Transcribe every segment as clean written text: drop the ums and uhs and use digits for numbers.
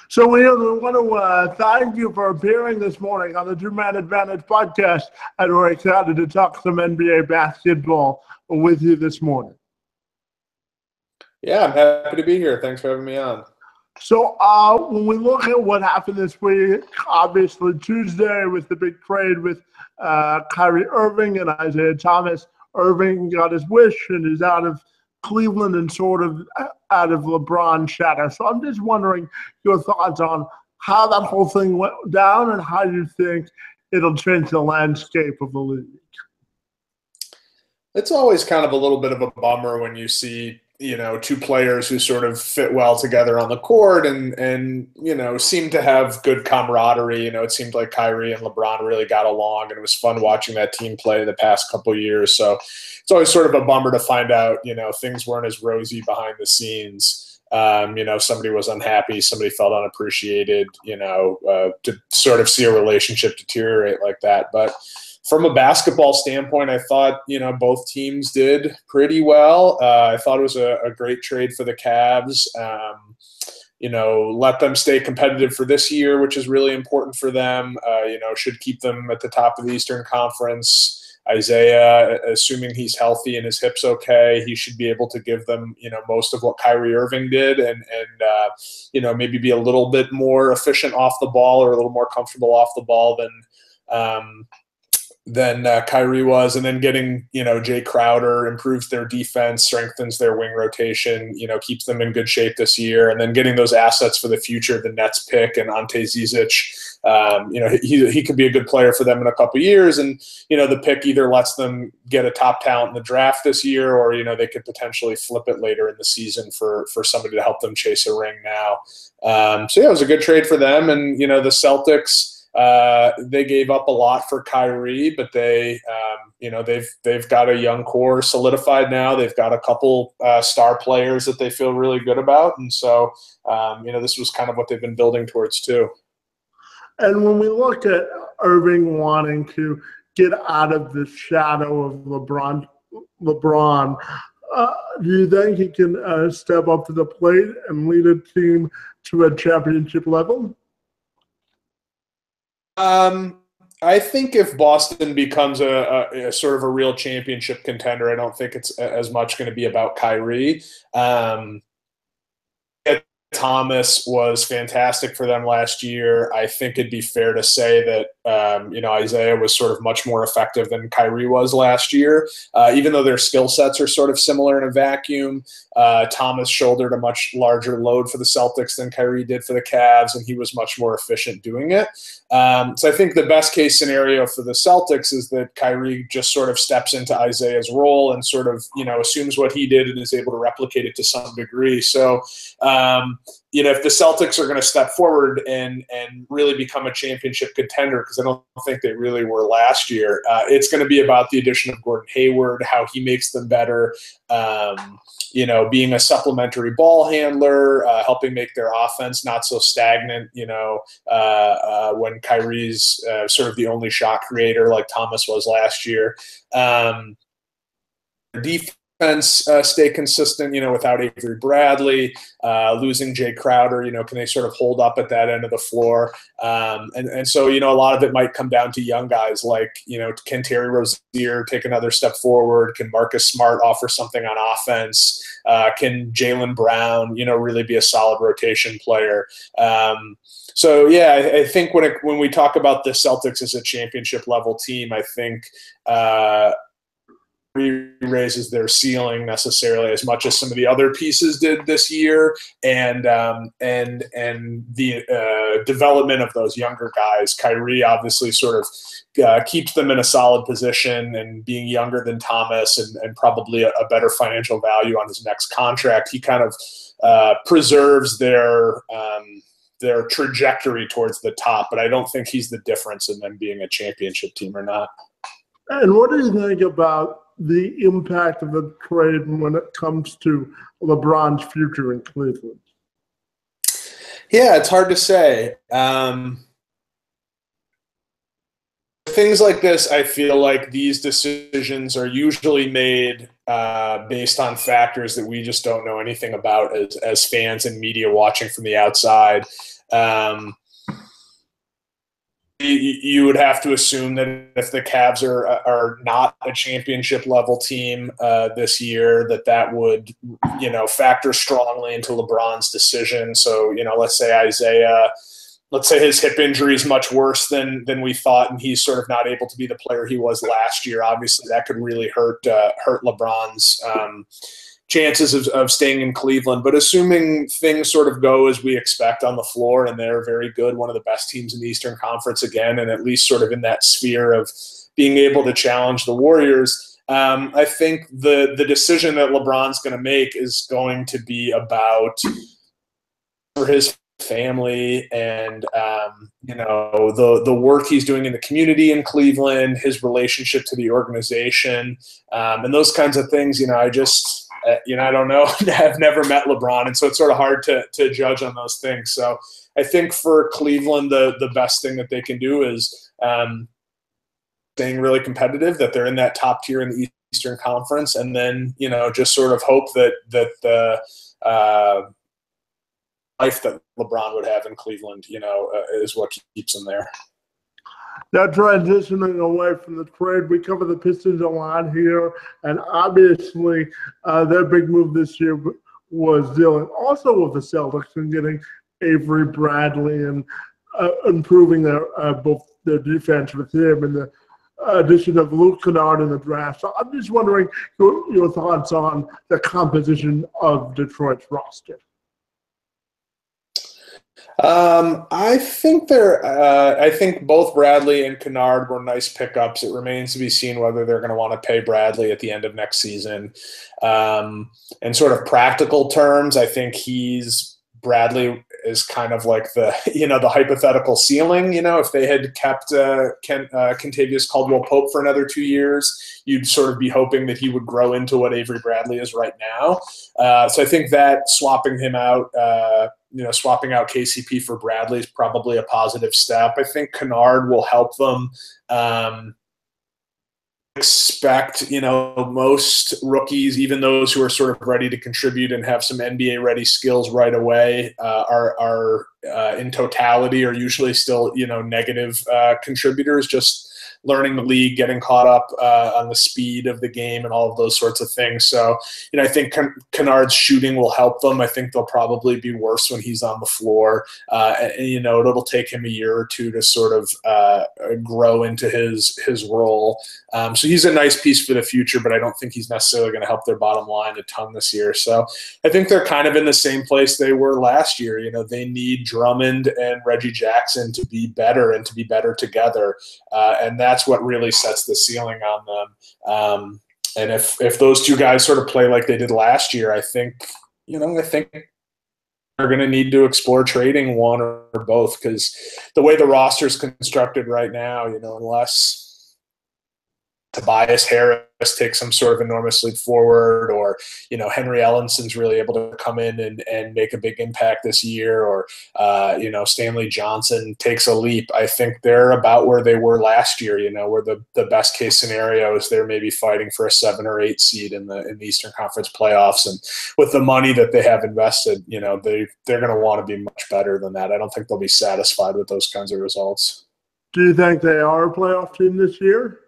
So we want to thank you for appearing this morning on the Two-Man Advantage podcast, and we're excited to talk some NBA basketball with you this morning. Yeah, I'm happy to be here. Thanks for having me on. So when we look at what happened this week, obviously Tuesday was the big trade with Kyrie Irving and Isaiah Thomas. Irving got his wish and is out of Cleveland and sort of out of LeBron's shadow. So I'm just wondering your thoughts on how that whole thing went down and how you think it'll change the landscape of the league. It's always kind of a little bit of a bummer when you see, two players who sort of fit well together on the court and seem to have good camaraderie. It seemed like Kyrie and LeBron really got along, and it was fun watching that team play the past couple of years. So it's always sort of a bummer to find out, things weren't as rosy behind the scenes. Somebody was unhappy, somebody felt unappreciated, to sort of see a relationship deteriorate like that. But from a basketball standpoint, I thought, both teams did pretty well. I thought it was a great trade for the Cavs. Let them stay competitive for this year, which is really important for them. Should keep them at the top of the Eastern Conference. Isaiah, assuming he's healthy and his hip's okay, he should be able to give them, most of what Kyrie Irving did and maybe be a little bit more efficient off the ball or a little more comfortable off the ball than Kyrie was. And then getting, Jae Crowder improves their defense, strengthens their wing rotation, keeps them in good shape this year. And then getting those assets for the future, the Nets pick and Ante Zizic, he could be a good player for them in a couple of years. And, the pick either lets them get a top talent in the draft this year, or, they could potentially flip it later in the season for somebody to help them chase a ring now. So yeah, it was a good trade for them. And, the Celtics, they gave up a lot for Kyrie, but they've got a young core solidified now. They've got a couple star players that they feel really good about, and so this was kind of what they've been building towards too. And when we look at Irving wanting to get out of the shadow of LeBron, do you think he can step up to the plate and lead a team to a championship level? I think if Boston becomes a sort of a real championship contender, I don't think it's as much going to be about Kyrie. Thomas was fantastic for them last year. I think it'd be fair to say that, Isaiah was sort of much more effective than Kyrie was last year. Even though their skill sets are sort of similar in a vacuum, Thomas shouldered a much larger load for the Celtics than Kyrie did for the Cavs, and he was much more efficient doing it. So I think the best case scenario for the Celtics is that Kyrie just sort of steps into Isaiah's role and sort of, assumes what he did and is able to replicate it to some degree. So, if the Celtics are going to step forward and really become a championship contender, because I don't think they really were last year, it's going to be about the addition of Gordon Hayward, how he makes them better, being a supplementary ball handler, helping make their offense not so stagnant, when Kyrie's sort of the only shot creator like Thomas was last year. Defense stay consistent, without Avery Bradley, losing Jae Crowder, can they sort of hold up at that end of the floor? And so, a lot of it might come down to young guys like, can Terry Rozier take another step forward? Can Marcus Smart offer something on offense? Can Jaylen Brown, really be a solid rotation player? So, yeah, I think when we talk about the Celtics as a championship level team, I think raises their ceiling necessarily as much as some of the other pieces did this year, and the development of those younger guys. Kyrie obviously sort of keeps them in a solid position, and being younger than Thomas and probably a better financial value on his next contract, he kind of preserves their trajectory towards the top. But I don't think he's the difference in them being a championship team or not. And what do you think about the impact of the trade when it comes to LeBron's future in Cleveland? Yeah, it's hard to say. Things like this, I feel like these decisions are usually made based on factors that we just don't know anything about as fans and media watching from the outside. You would have to assume that if the Cavs are not a championship level team this year, that would, factor strongly into LeBron's decision. So, let's say his hip injury is much worse than we thought, and he's sort of not able to be the player he was last year. Obviously, that could really hurt LeBron's chances of staying in Cleveland. But assuming things sort of go as we expect on the floor, and they're very good, one of the best teams in the Eastern Conference again, and at least sort of in that sphere of being able to challenge the Warriors, I think the decision that LeBron's going to make is going to be about for his family and the work he's doing in the community in Cleveland, his relationship to the organization, and those kinds of things. I don't know. I've never met LeBron, and so it's sort of hard to judge on those things. So I think for Cleveland, the best thing that they can do is staying really competitive, that they're in that top tier in the Eastern Conference, and then just sort of hope that the life that LeBron would have in Cleveland, is what keeps him there. Now, transitioning away from the trade, we cover the Pistons a lot here, and obviously their big move this year was dealing also with the Celtics and getting Avery Bradley and improving both their defense with him and the addition of Luke Kennard in the draft. So I'm just wondering your thoughts on the composition of Detroit's roster. I think both Bradley and Kennard were nice pickups. It remains to be seen whether they're going to want to pay Bradley at the end of next season. In sort of practical terms, I think Bradley is kind of like the hypothetical ceiling. If they had kept Kentavious Caldwell-Pope for another 2 years, you'd sort of be hoping that he would grow into what Avery Bradley is right now. So I think that swapping out KCP for Bradley is probably a positive step. I think Kennard will help them. Expect, most rookies, even those who are sort of ready to contribute and have some NBA ready skills right away, are in totality are usually still, negative contributors, just learning the league, getting caught up on the speed of the game and all of those sorts of things. So, I think Kennard's shooting will help them. I think they'll probably be worse when he's on the floor. And it'll take him a year or two to sort of grow into his role. So he's a nice piece for the future, but I don't think he's necessarily going to help their bottom line a ton this year. So I think they're kind of in the same place they were last year. They need Drummond and Reggie Jackson to be better and to be better together. And that's what really sets the ceiling on them. And if those two guys sort of play like they did last year, I think they're going to need to explore trading one or both, because the way the roster is constructed right now, unless Tobias Harris takes some sort of enormous leap forward, or Henry Ellinson's really able to come in and make a big impact this year, or Stanley Johnson takes a leap, I think they're about where they were last year. Where the best case scenario is they're maybe fighting for a 7 or 8 seed in the Eastern Conference playoffs, and with the money that they have invested, they're going to want to be much better than that. I don't think they'll be satisfied with those kinds of results. Do you think they are a playoff team this year?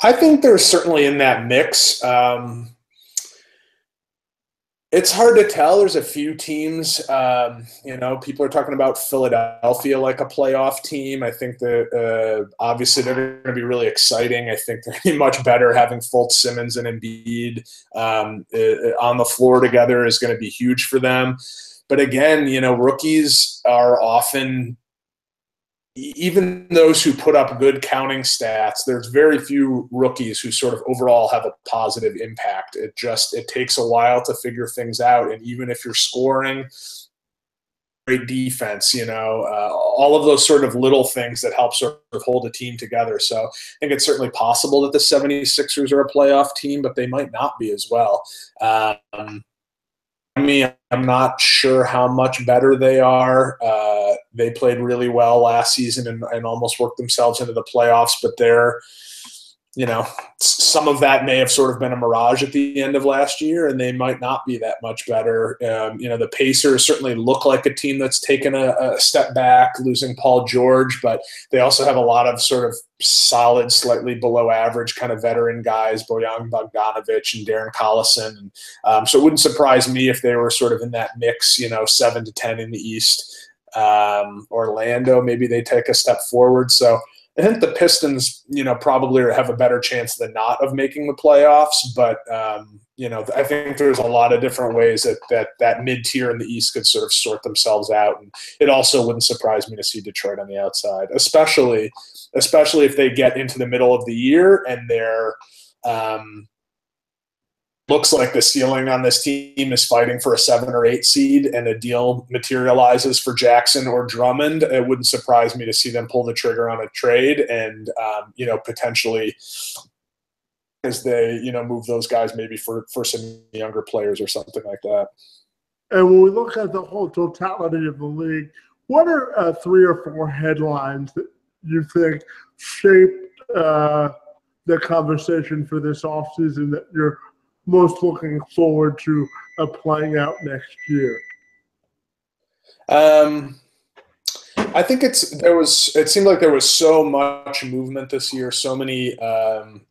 I think they're certainly in that mix. It's hard to tell. There's a few teams, people are talking about Philadelphia like a playoff team. I think that obviously they're going to be really exciting. I think they're going to be much better. Having Fultz, Simmons, and Embiid on the floor together is going to be huge for them. But again, rookies are often – even those who put up good counting stats, there's very few rookies who sort of overall have a positive impact. It takes a while to figure things out. And even if you're scoring, great defense, all of those sort of little things that help sort of hold a team together. So I think it's certainly possible that the 76ers are a playoff team, but they might not be as well. I'm not sure how much better they are. They played really well last season and almost worked themselves into the playoffs, but they're some of that may have sort of been a mirage at the end of last year, and they might not be that much better. The Pacers certainly look like a team that's taken a step back, losing Paul George, but they also have a lot of sort of solid, slightly below average kind of veteran guys, Bojan Bogdanovic and Darren Collison. So it wouldn't surprise me if they were sort of in that mix, 7 to 10 in the East. Orlando, maybe they take a step forward. So I think the Pistons, probably have a better chance than not of making the playoffs. But, I think there's a lot of different ways that mid-tier in the East could sort of sort themselves out. And it also wouldn't surprise me to see Detroit on the outside, especially if they get into the middle of the year and they're looks like the ceiling on this team is fighting for a 7 or 8 seed and a deal materializes for Jackson or Drummond. It wouldn't surprise me to see them pull the trigger on a trade and, potentially as they, move those guys maybe for some younger players or something like that. And when we look at the whole totality of the league, what are 3 or 4 headlines that you think shaped the conversation for this offseason that you're most looking forward to playing out next year? I think it seemed like there was so much movement this year, so many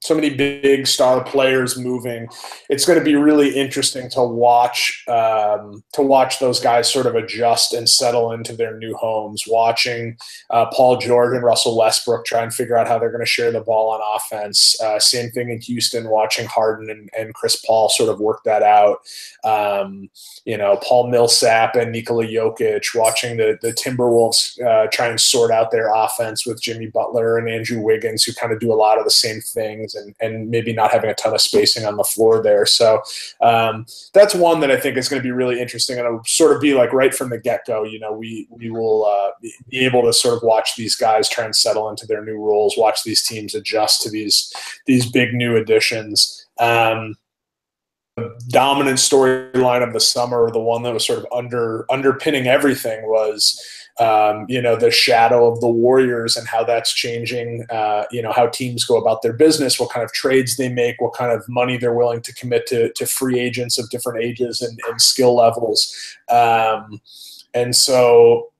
big star players moving. It's going to be really interesting to watch those guys sort of adjust and settle into their new homes. Watching Paul George and Russell Westbrook try and figure out how they're going to share the ball on offense. Same thing in Houston, watching Harden and Chris Paul sort of work that out. Paul Millsap and Nikola Jokic, watching the Timberwolves try and sort out their offense with Jimmy Butler and Andrew Wiggins, who kind of do a lot of the same things and maybe not having a ton of spacing on the floor there. So that's one that I think is going to be really interesting, and it'll sort of be like right from the get-go, we will be able to sort of watch these guys try and settle into their new roles, watch these teams adjust to these big new additions. The dominant storyline of the summer, or the one that was sort of underpinning everything, was the shadow of the Warriors and how that's changing, how teams go about their business, what kind of trades they make, what kind of money they're willing to commit to free agents of different ages and skill levels. And so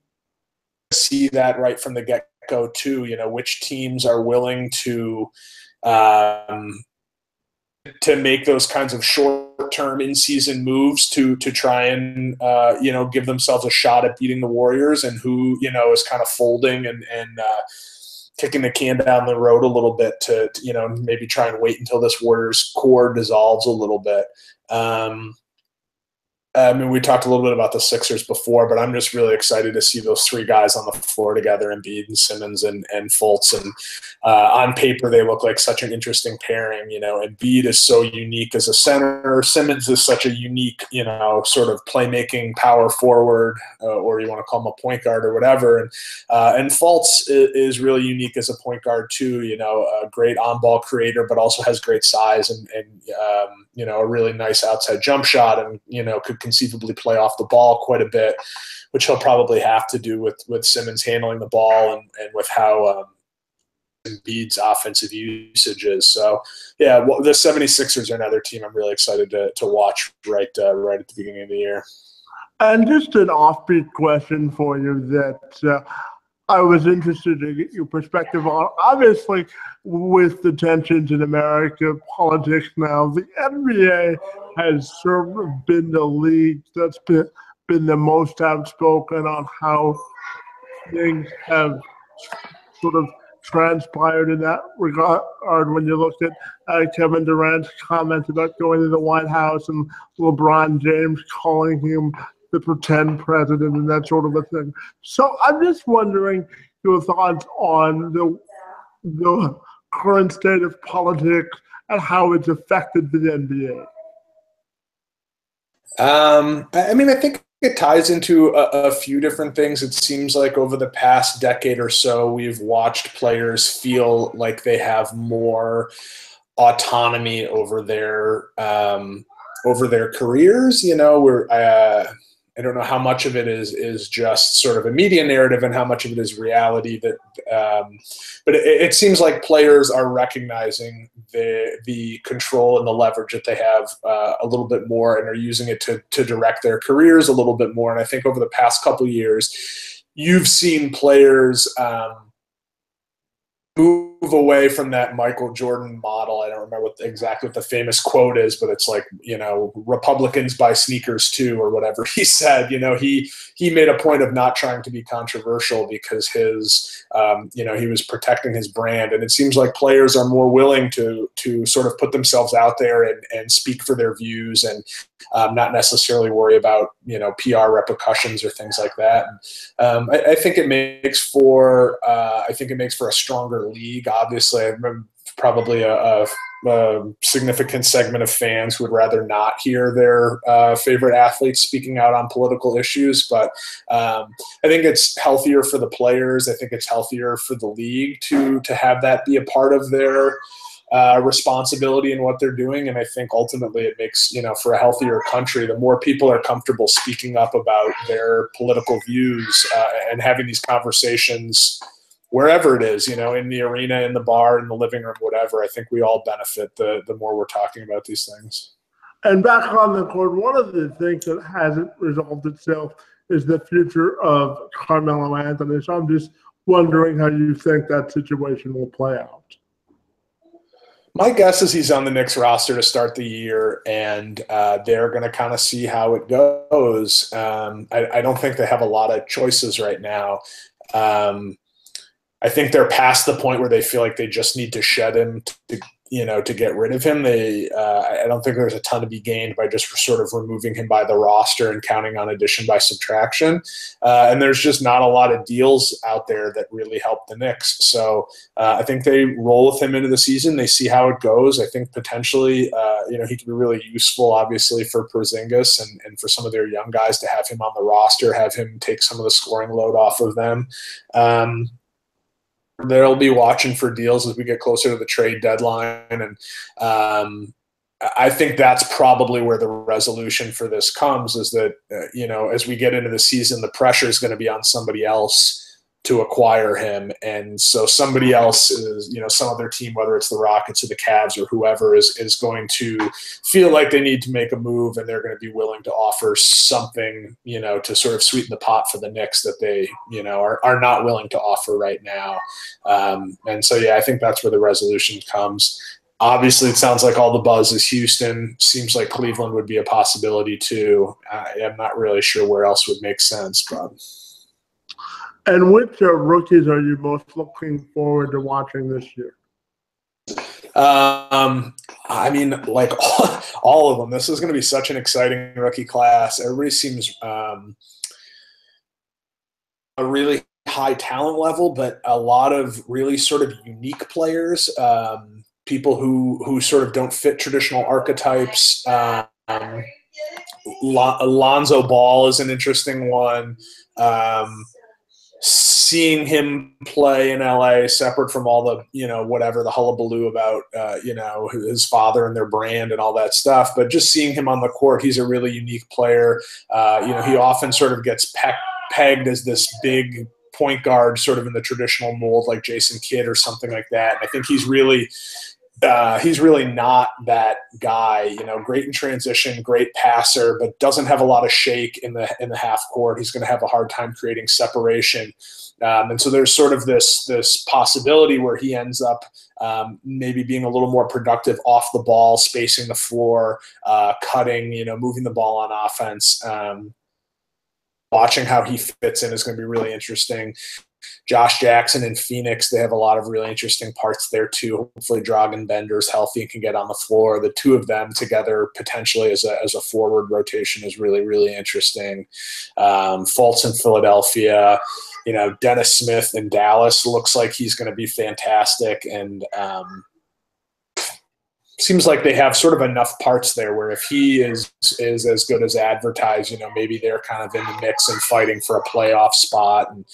see that right from the get-go too, which teams are willing to make those kinds of short-term in-season moves to try and give themselves a shot at beating the Warriors, and who is kind of folding and kicking the can down the road a little bit to maybe try and wait until this Warriors core dissolves a little bit. We talked a little bit about the Sixers before, but I'm just really excited to see those 3 guys on the floor together, Embiid and Simmons and Fultz. And on paper, they look like such an interesting pairing. Embiid is so unique as a center. Simmons is such a unique, sort of playmaking power forward, or you want to call him a point guard or whatever. And Fultz is really unique as a point guard too. A great on-ball creator, but also has great size and a really nice outside jump shot, and could conceivably play off the ball quite a bit, which he'll probably have to do with Simmons handling the ball and with how Embiid's offensive usage is. So, yeah, the 76ers are another team I'm really excited to watch right at the beginning of the year. And just an offbeat question for you that I was interested to get your perspective on. Obviously, with the tensions in America, politics now, the NBA has sort of been the league that's been the most outspoken on how things have sort of transpired in that regard. When you looked at Kevin Durant's comments about going to the White House and LeBron James calling him the pretend president and that sort of a thing. So I'm just wondering your thoughts on the current state of politics and how it's affected the NBA. I think it ties into a few different things. It seems like over the past decade or so, we've watched players feel like they have more autonomy over their careers. I don't know how much of it is just sort of a media narrative and how much of it is reality. But it seems like players are recognizing the control and the leverage that they have a little bit more, and are using it to direct their careers a little bit more. And I think over the past couple of years, you've seen players move away from that Michael Jordan model. I don't remember exactly what the famous quote is, but it's like, Republicans buy sneakers too, or whatever he said. He made a point of not trying to be controversial because his, he was protecting his brand. And it seems like players are more willing to sort of put themselves out there and speak for their views, and not necessarily worry about, PR repercussions or things like that. And I think it makes for a stronger league. Obviously, I remember probably a significant segment of fans who would rather not hear their favorite athletes speaking out on political issues. But I think it's healthier for the players. I think it's healthier for the league to have that be a part of their responsibility in what they're doing. And I think ultimately it makes, for a healthier country, the more people are comfortable speaking up about their political views and having these conversations wherever it is, in the arena, in the bar, in the living room, whatever. I think we all benefit the more we're talking about these things. And back on the court, one of the things that hasn't resolved itself is the future of Carmelo Anthony. So I'm just wondering how you think that situation will play out. My guess is he's on the Knicks roster to start the year, and they're going to kind of see how it goes. I don't think they have a lot of choices right now. I think they're past the point where they feel like they just need to shed him to get rid of him. I don't think there's a ton to be gained by just sort of removing him by the roster and counting on addition by subtraction. And there's just not a lot of deals out there that really help the Knicks. So I think they roll with him into the season. They see how it goes. I think potentially, he could be really useful, obviously, for Porzingis and for some of their young guys to have him on the roster, have him take some of the scoring load off of them. They'll be watching for deals as we get closer to the trade deadline. And I think that's probably where the resolution for this comes, is that, as we get into the season, the pressure is going to be on somebody else to acquire him. And so somebody else is, some other team, whether it's the Rockets or the Cavs or whoever, is going to feel like they need to make a move, and they're going to be willing to offer something, to sort of sweeten the pot for the Knicks that they, are not willing to offer right now. And so, I think that's where the resolution comes. Obviously, it sounds like all the buzz is Houston. Seems like Cleveland would be a possibility too. I'm not really sure where else would make sense, but. And which rookies are you most looking forward to watching this year? I mean, like all of them. This is going to be such an exciting rookie class. Everybody seems a really high talent level, but a lot of really sort of unique players, people who sort of don't fit traditional archetypes. Lonzo Ball is an interesting one. Seeing him play in LA separate from all the, whatever the hullabaloo about, his father and their brand and all that stuff, but just seeing him on the court, he's a really unique player. He often sort of gets pegged as this big point guard sort of in the traditional mold, like Jason Kidd or something like that. And I think he's really not that guy, great in transition, great passer, but doesn't have a lot of shake in the half court. He's going to have a hard time creating separation. And so there's sort of this possibility where he ends up maybe being a little more productive off the ball, spacing the floor, cutting, moving the ball on offense. Watching how he fits in is going to be really interesting. Josh Jackson in Phoenix, they have a lot of really interesting parts there too. Hopefully Dragan Bender's healthy and can get on the floor. The two of them together potentially as a forward rotation is really, really interesting. Fultz in Philadelphia, Dennis Smith in Dallas looks like he's going to be fantastic. And seems like they have sort of enough parts there where if he is as good as advertised, maybe they're kind of in the mix and fighting for a playoff spot. And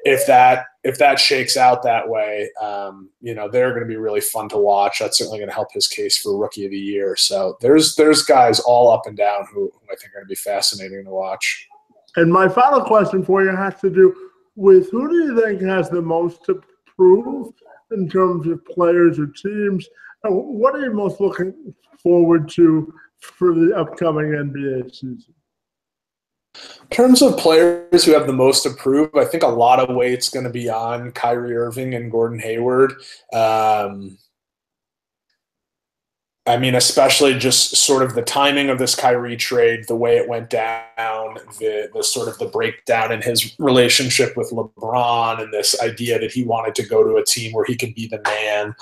if that shakes out that way, they're going to be really fun to watch. That's certainly going to help his case for Rookie of the Year. So there's guys all up and down who I think are going to be fascinating to watch. And my final question for you has to do with who do you think has the most to prove in terms of players or teams? And what are you most looking forward to for the upcoming NBA season? In terms of players who have the most to prove, I think a lot of weight's going to be on Kyrie Irving and Gordon Hayward. Especially just sort of the timing of this Kyrie trade, the way it went down, the sort of the breakdown in his relationship with LeBron, and this idea that he wanted to go to a team where he could be the man.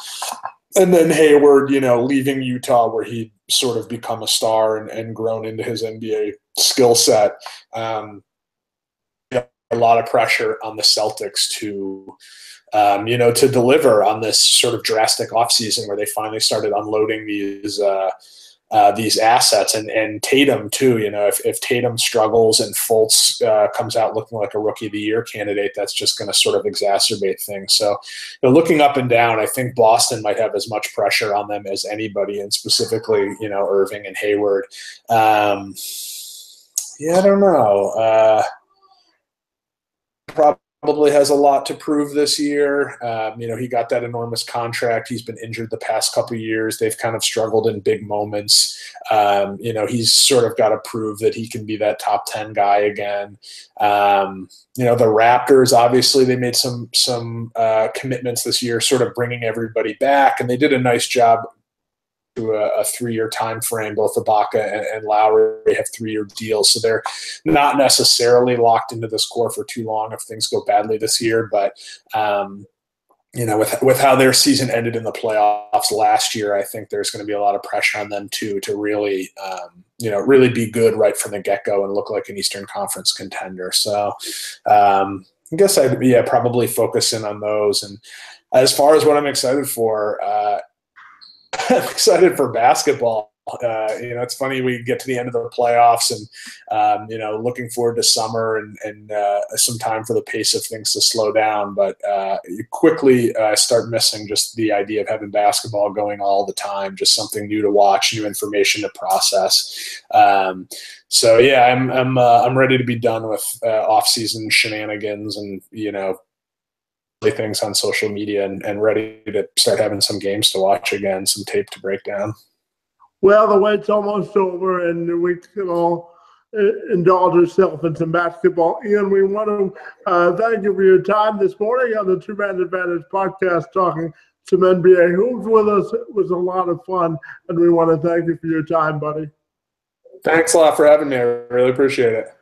And then Hayward, leaving Utah where he'd sort of become a star and grown into his NBA skill set. A lot of pressure on the Celtics to deliver on this sort of drastic offseason where they finally started unloading these assets, and Tatum too. If Tatum struggles and Fultz comes out looking like a Rookie of the Year candidate, that's just going to sort of exacerbate things. So, looking up and down, I think Boston might have as much pressure on them as anybody, and specifically, Irving and Hayward. I don't know. Probably has a lot to prove this year. He got that enormous contract. He's been injured the past couple of years. They've kind of struggled in big moments. He's sort of got to prove that he can be that top 10 guy again. The Raptors, obviously, they made some commitments this year, sort of bringing everybody back, and they did a nice job to a 3-year time frame. Both Ibaka and Lowry have 3-year deals, so they're not necessarily locked into this core for too long if things go badly this year. But with how their season ended in the playoffs last year, I think there's going to be a lot of pressure on them too to really really be good right from the get-go and look like an Eastern Conference contender. So I guess I'd probably focus in on those. And as far as what I'm excited for, I'm excited for basketball. It's funny, we get to the end of the playoffs and, looking forward to summer and some time for the pace of things to slow down. But you quickly start missing just the idea of having basketball going all the time, just something new to watch, new information to process. I'm ready to be done with off-season shenanigans and, things on social media and ready to start having some games to watch again, some tape to break down. Well, the wait's almost over, and we can all indulge ourselves in some basketball. Ian, we want to thank you for your time this morning on the Two Man Advantage podcast, talking some NBA hoops with us. It was a lot of fun, and we want to thank you for your time, buddy. Thanks a lot for having me. I really appreciate it.